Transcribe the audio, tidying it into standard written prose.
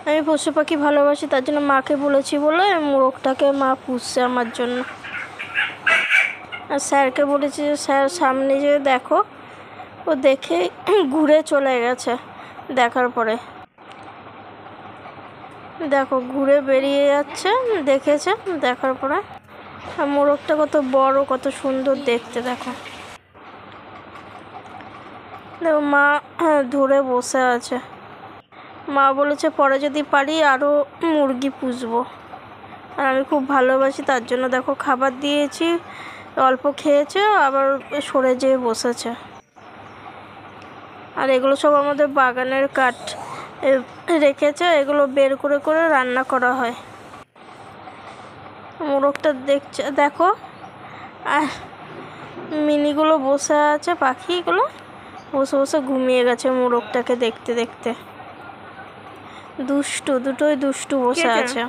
আমি পশু পাখি ভালোবাসি, তার জন্য মাকে বলেছি বলে মোরগটাকে মা পুষছে আমার জন্য। আর স্যারকে বলেছি যে স্যার সামনে যেয়ে দেখো, ও দেখে ঘুরে চলে গেছে। দেখার পরে দেখো ঘুরে বেরিয়ে যাচ্ছে, দেখেছে দেখার পরে। আর মোরগটা কত বড়, কত সুন্দর দেখতে। দেখো দেখো মা ধরে বসে আছে। মা বলেছে পরে যদি পারি আরও মুরগি পুষবো। আর আমি খুব ভালোবাসি, তার জন্য দেখো খাবার দিয়েছি, অল্প খেয়েছে আবার সরে যেয়ে বসেছে। আর এগুলো সব আমাদের বাগানের কাঠ রেখেছে, এগুলো বের করে করে রান্না করা হয়। মোরগটা দেখছে দেখো, আর মিনিগুলো বসে আছে, পাখিগুলো বসে বসে ঘুমিয়ে গেছে মোরগটাকে দেখতে দেখতে। দুষ্টু, দুটোই দুষ্টু বসে আছে।